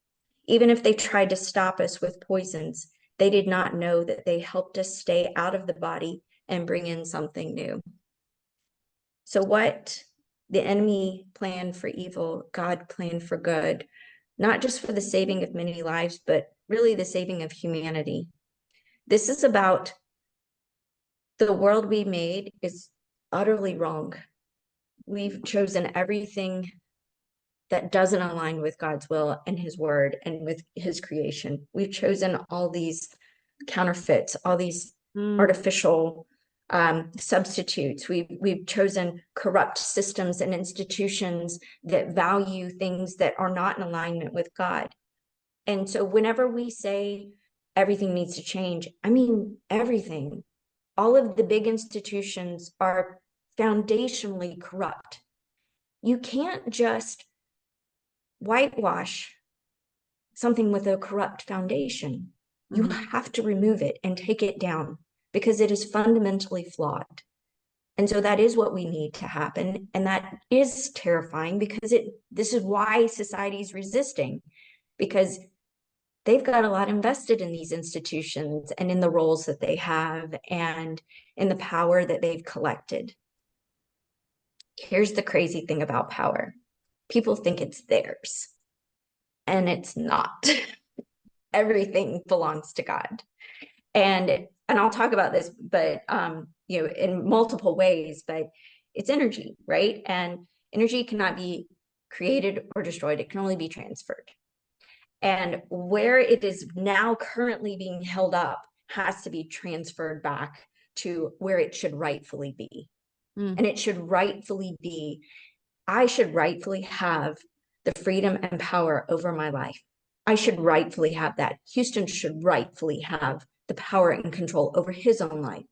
Even if they tried to stop us with poisons, they did not know that they helped us stay out of the body and bring in something new. So what the enemy planned for evil, God planned for good, not just for the saving of many lives, but really the saving of humanity. This is about the world we made is utterly wrong. We've chosen everything that doesn't align with God's will and his word and with his creation. We've chosen all these counterfeits, all these artificial substitutes. We've chosen corrupt systems and institutions that value things that are not in alignment with God. And so whenever we say everything needs to change, I mean everything. All of the big institutions are foundationally corrupt. You can't just whitewash something with a corrupt foundation. You Mhm. have to remove it and take it down because it is fundamentally flawed. And so that is what we need to happen. And that is terrifying because this is why society is resisting, because they've got a lot invested in these institutions and in the roles that they have and in the power that they've collected. Here's the crazy thing about power. People think it's theirs, and it's not. Everything belongs to God. And I'll talk about this, but in multiple ways, but it's energy, right? And energy cannot be created or destroyed. It can only be transferred. And where it is now currently being held up has to be transferred back to where it should rightfully be. Mm. And it should rightfully be, I should rightfully have the freedom and power over my life. I should rightfully have that. Houston should rightfully have the power and control over his own life.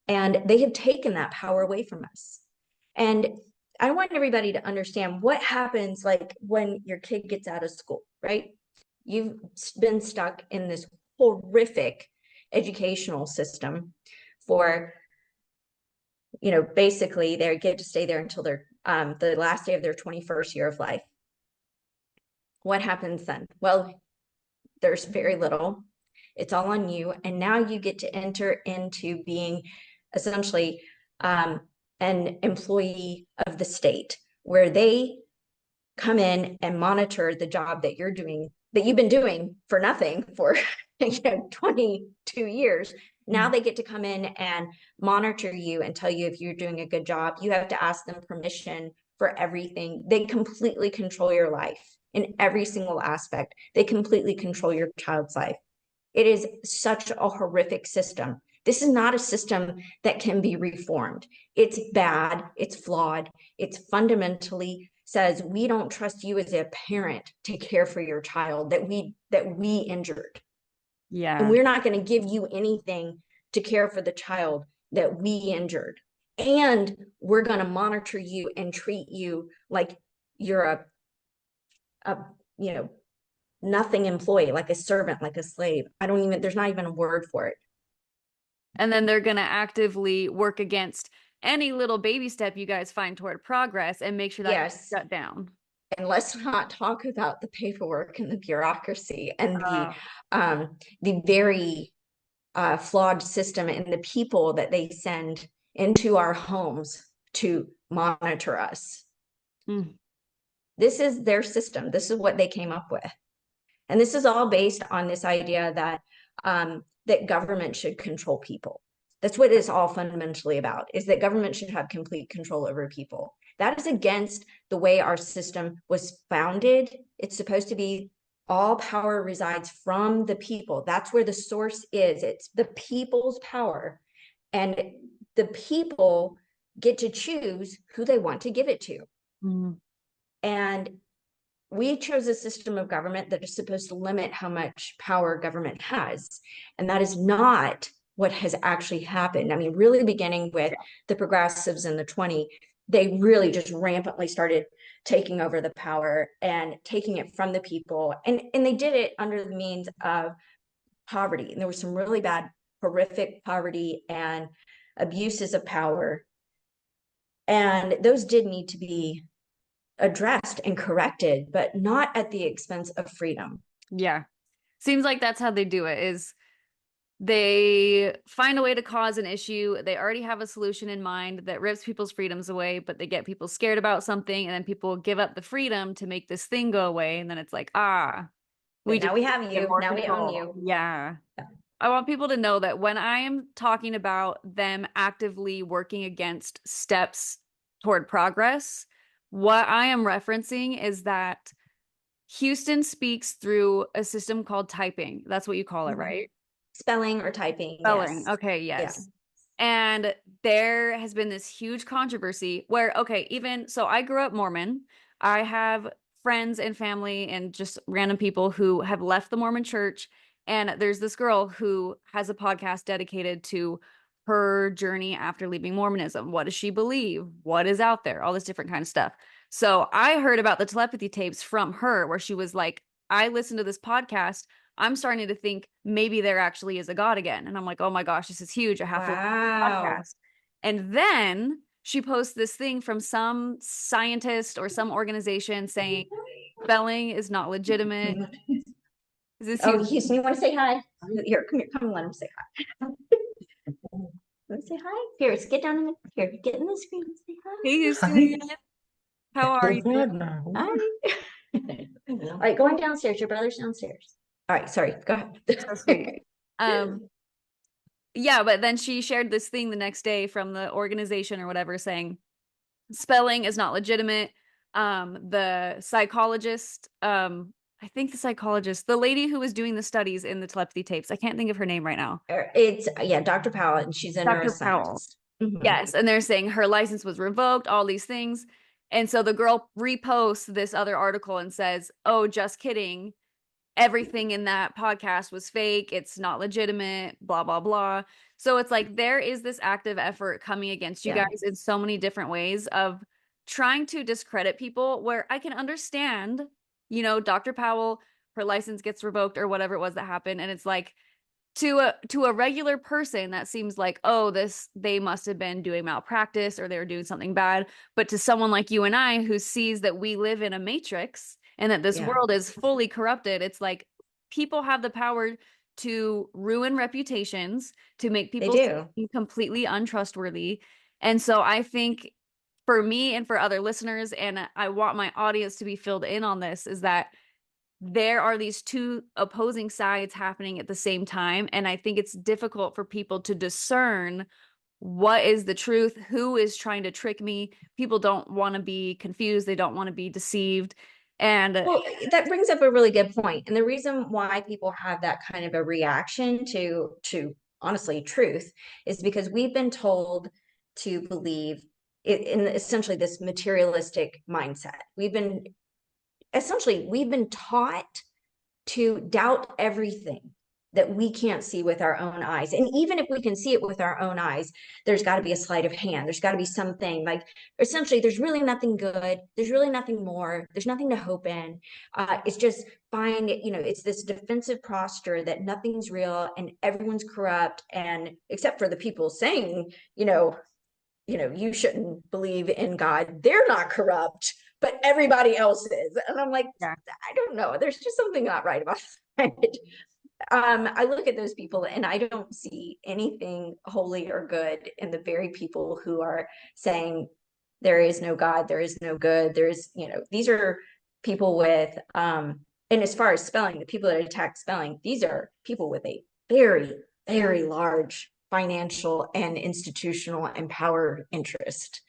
And they have taken that power away from us. And I want everybody to understand what happens like when your kid gets out of school, right? You've been stuck in this horrific educational system for, basically they get to stay there until they're the last day of their 21st year of life. What happens then? Well, there's very little. It's all on you. And now you get to enter into being essentially an employee of the state, where they come in and monitor the job that you're doing, that you've been doing for nothing for 22 years. Now they get to come in and monitor you and tell you if you're doing a good job. You have to ask them permission for everything. They completely control your life in every single aspect. They completely control your child's life. It is such a horrific system. This is not a system that can be reformed. It's bad. It's flawed. It's fundamentally says we don't trust you as a parent to care for your child that we injured. Yeah. And we're not going to give you anything to care for the child that we injured. And we're going to monitor you and treat you like you're a nothing employee, like a servant, like a slave. There's not even a word for it. And then they're going to actively work against any little baby step you guys find toward progress and make sure that Yes. shut down. And let's not talk about the paperwork and the bureaucracy and the very flawed system and the people that they send into our homes to monitor us. Mm. This is their system. This is what they came up with. And this is all based on this idea that that government should control people. That's what it's all fundamentally about, is that government should have complete control over people. That is against the way our system was founded. It's supposed to be all power resides from the people. That's where the source is. It's the people's power. And the people get to choose who they want to give it to. Mm. And we chose a system of government that is supposed to limit how much power government has. And that is not what has actually happened. I mean, really beginning with the progressives in the 20s, they really just rampantly started taking over the power and taking it from the people. And they did it under the means of poverty. And there was some really bad, horrific poverty and abuses of power. And those did need to be addressed and corrected, but not at the expense of freedom. Yeah. Seems like that's how they do it, is they find a way to cause an issue. They already have a solution in mind that rips people's freedoms away, but they get people scared about something, and then people give up the freedom to make this thing go away. And then it's like, now we have you. Now we own you. Yeah. I want people to know that when I am talking about them actively working against steps toward progress, what I am referencing is that Houston speaks through a system called typing. That's what you call it, right? Spelling or typing. Spelling. Yes. Okay, yes. Yes. And there has been this huge controversy where, okay, even so, I grew up Mormon. I have friends and family and just random people who have left the Mormon church. And there's this girl who has a podcast dedicated to her journey after leaving Mormonism. What does she believe? What is out there? All this different kind of stuff. So I heard about the telepathy tapes from her, where she was like, I listened to this podcast. I'm starting to think maybe there actually is a God again. And I'm like, oh my gosh, this is huge. I have to listen to the Wow. podcast. And then she posts this thing from some scientist or some organization saying spelling is not legitimate. Is this Oh, you? Houston, you want to say hi? Here, come here, come and let him say hi. Want to say hi? Here, let's get down in the here, get in the screen and say hi. Hey, Houston. How are you? Hi. All right, going downstairs. Your brother's downstairs. All right, sorry. Go ahead. So sweet. Yeah, but then she shared this thing the next day from the organization or whatever saying spelling is not legitimate. The psychologist, I think the psychologist, the lady who was doing the studies in the telepathy tapes, I can't think of her name right now. It's Dr. Powell, and she's a Dr. Powell. neuroscientist. Mhm. Yes, and they're saying her license was revoked, all these things. And so the girl reposts this other article and says, "Oh, just kidding. Everything in that podcast was fake. It's not legitimate, blah, blah, blah." So it's like there is this active effort coming against you Yeah. guys in so many different ways of trying to discredit people, where I can understand, Dr. Powell, her license gets revoked or whatever it was that happened. And it's like, to a regular person that seems like, oh, they must have been doing malpractice or they were doing something bad. But to someone like you and I who sees that we live in a matrix and that this Yeah. world is fully corrupted, it's like people have the power to ruin reputations, to make people seem completely untrustworthy. And so I think for me and for other listeners, and I want my audience to be filled in on this, is that there are these two opposing sides happening at the same time. And I think it's difficult for people to discern what is the truth, who is trying to trick me. People don't want to be confused. They don't want to be deceived. And well, that brings up a really good point. And the reason why people have that kind of a reaction to honestly truth is because we've been told to believe in essentially this materialistic mindset. We've been taught to doubt everything that we can't see with our own eyes. And even if we can see it with our own eyes, there's got to be a sleight of hand. There's got to be something like essentially there's really nothing good. There's really nothing more. There's nothing to hope in. It's just fine. It's this defensive posture that nothing's real and everyone's corrupt. And except for the people saying, you shouldn't believe in God. They're not corrupt, but everybody else is. And I'm like, yeah. I don't know. There's just something not right about it. I look at those people and I don't see anything holy or good in the very people who are saying there is no God, there is no good. These are people with, and as far as spelling, the people that attack spelling, these are people with a very, very large financial and institutional and power interest.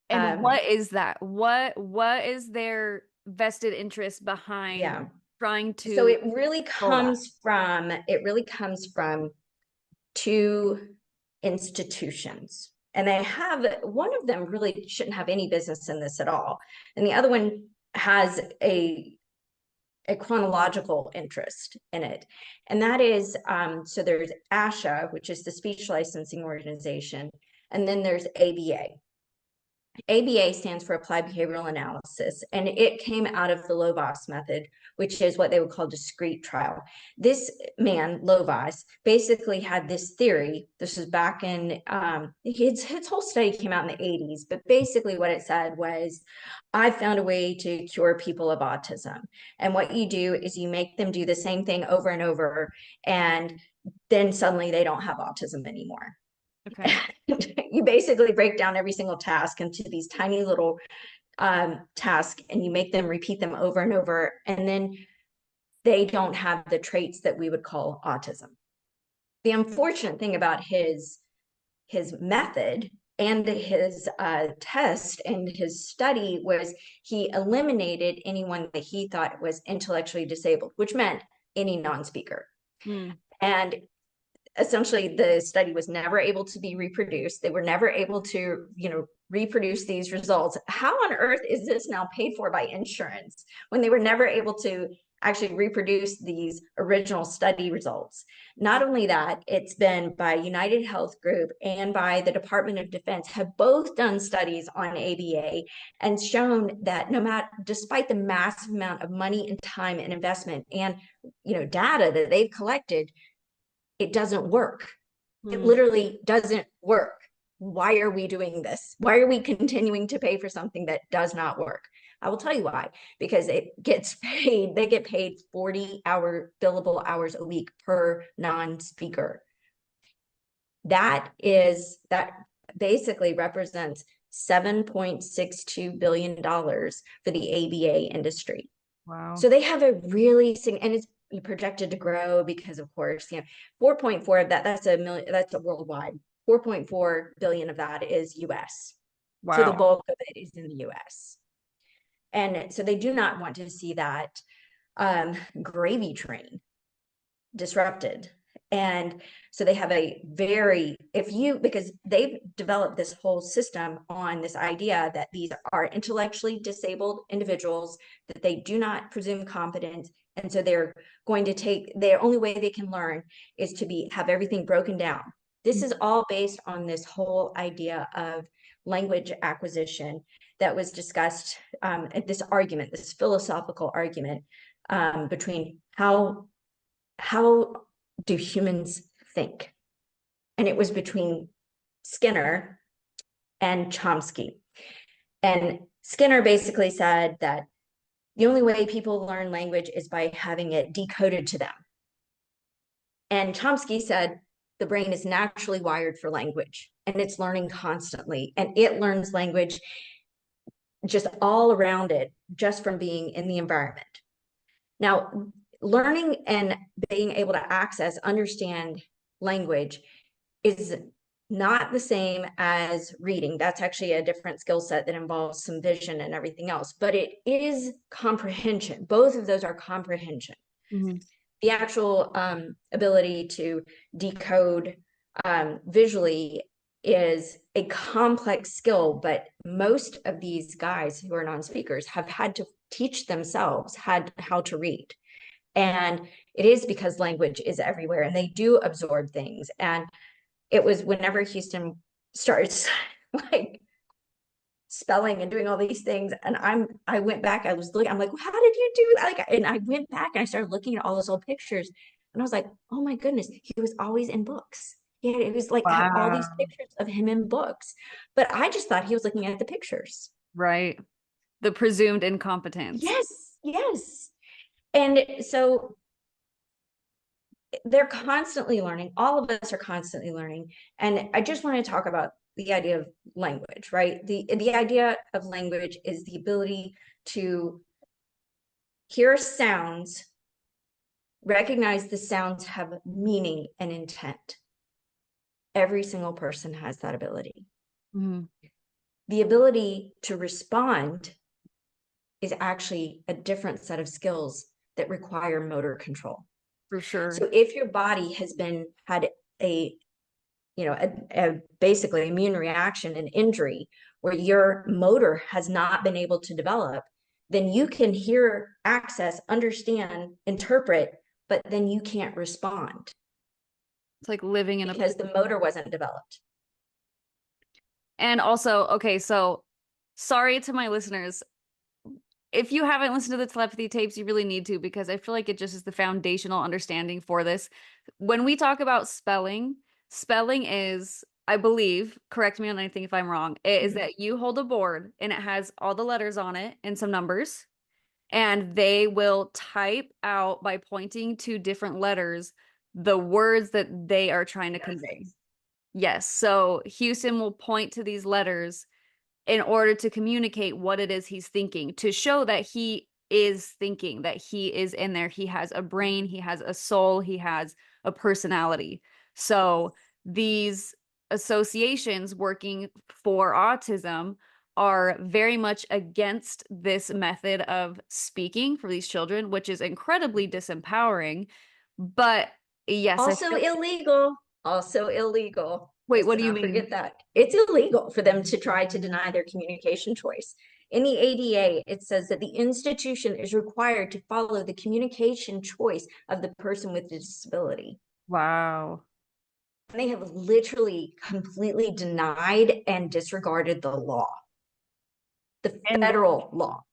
And what is that? What is their vested interest behind trying to? So it really comes from two institutions. And they have, one of them really shouldn't have any business in this at all. And the other one has a chronological interest in it. And that is, so there's ASHA, which is the speech licensing organization, and then there's ABA. ABA stands for Applied Behavioral Analysis, and it came out of the Lovaas method, which is what they would call discrete trial. This man, Lovaas, basically had this theory. This was back in, his whole study came out in the 80s, but basically what it said was, I found a way to cure people of autism. And what you do is you make them do the same thing over and over, and then suddenly they don't have autism anymore. Okay. You basically break down every single task into these tiny little tasks, and you make them repeat them over and over, and then they don't have the traits that we would call autism. The unfortunate thing about his method and his test and his study was he eliminated anyone that he thought was intellectually disabled, which meant any non-speaker. And essentially the study was never able to be reproduced. They were never able to, reproduce these results. How on earth is this now paid for by insurance when they were never able to actually reproduced these original study results. Not only that, it's been by United Health Group and by the Department of Defense have both done studies on ABA and shown that despite the massive amount of money and time and investment and data that they've collected, it doesn't work. It literally doesn't work. Why are we doing this? Why are we continuing to pay for something that does not work? I will tell you why. Because they get paid 40-hour billable hours a week per non-speaker. That basically represents $7.62 billion for the ABA industry. Wow. So they have a really, and it's projected to grow because, of course, 4.4 of that's a worldwide. 4.4 billion of that is US. Wow. So the bulk of it is in the US. And so they do not want to see that gravy train disrupted. And so they have because they've developed this whole system on this idea that these are intellectually disabled individuals, that they do not presume competence. And so they're going to their only way they can learn is to have everything broken down. This is all based on this whole idea of language acquisition that was discussed at this philosophical argument between how do humans think? And it was between Skinner and Chomsky. And Skinner basically said that the only way people learn language is by having it decoded to them. And Chomsky said the brain is naturally wired for language and it's learning constantly. And it learns language just all around it, just from being in the environment. Now, learning and being able to understand language is not the same as reading. That's actually a different skill set that involves some vision and everything else, but it is comprehension. Both of those are comprehension. Mm-hmm. The actual ability to decode visually is a complex skill, but most of these guys who are non-speakers have had to teach themselves how to read. And it is because language is everywhere and they do absorb things. And it was whenever Houston starts like spelling and doing all these things, and I went back, I'm like, well, how did you do that? And I went back and I started looking at all those old pictures, and I was like, oh my goodness, he was always in books. Yeah, it was like had all these pictures of him in books, but I just thought he was looking at the pictures. Right. The presumed incompetence. Yes. And so they're constantly learning. All of us are constantly learning. And I just want to talk about the idea of language, right? The idea of language is the ability to hear sounds, recognize the sounds have meaning and intent. Every single person has that ability. Mm-hmm. The ability to respond is actually a different set of skills that require motor control. For sure. So if your body has had a basically immune reaction, an injury where your motor has not been able to develop, then you can hear, access, understand, interpret, but then you can't respond. It's like living in because the motor wasn't developed. And also, okay, so sorry to my listeners. If you haven't listened to the telepathy tapes, you really need to, because I feel like it just is the foundational understanding for this. When we talk about spelling is, I believe, correct me on anything if I'm wrong, it is that you hold a board and it has all the letters on it and some numbers, and they will type out by pointing to different letters the words that they are trying to convey. Yes. So Houston will point to these letters in order to communicate what it is he's thinking, to show that he is thinking, that he is in there. He has a brain, he has a soul, he has a personality. So these associations working for autism are very much against this method of speaking for these children, which is incredibly disempowering. But yes, also illegal. Also illegal. Wait, what do you mean? Forget that. It's illegal for them to try to deny their communication choice. In the ADA, it says that the institution is required to follow the communication choice of the person with a disability. Wow. And they have literally completely denied and disregarded the law, the federal law.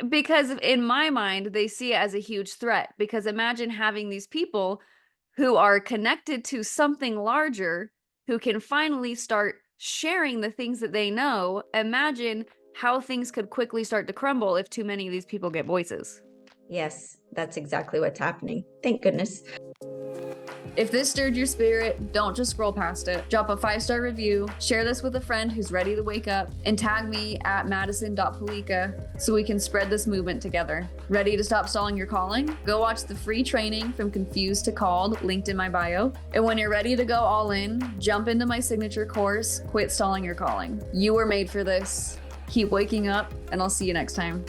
Because in my mind, they see it as a huge threat. Because imagine having these people who are connected to something larger, who can finally start sharing the things that they know. Imagine how things could quickly start to crumble if too many of these people get voices. Yes, that's exactly what's happening. Thank goodness. If this stirred your spirit, don't just scroll past it. Drop a 5-star review, share this with a friend who's ready to wake up, and tag me at madison.palica so we can spread this movement together. Ready to stop stalling your calling? Go watch the free training From Confused to Called, linked in my bio. And when you're ready to go all in, jump into my signature course, Quit Stalling Your Calling. You were made for this. Keep waking up, and I'll see you next time.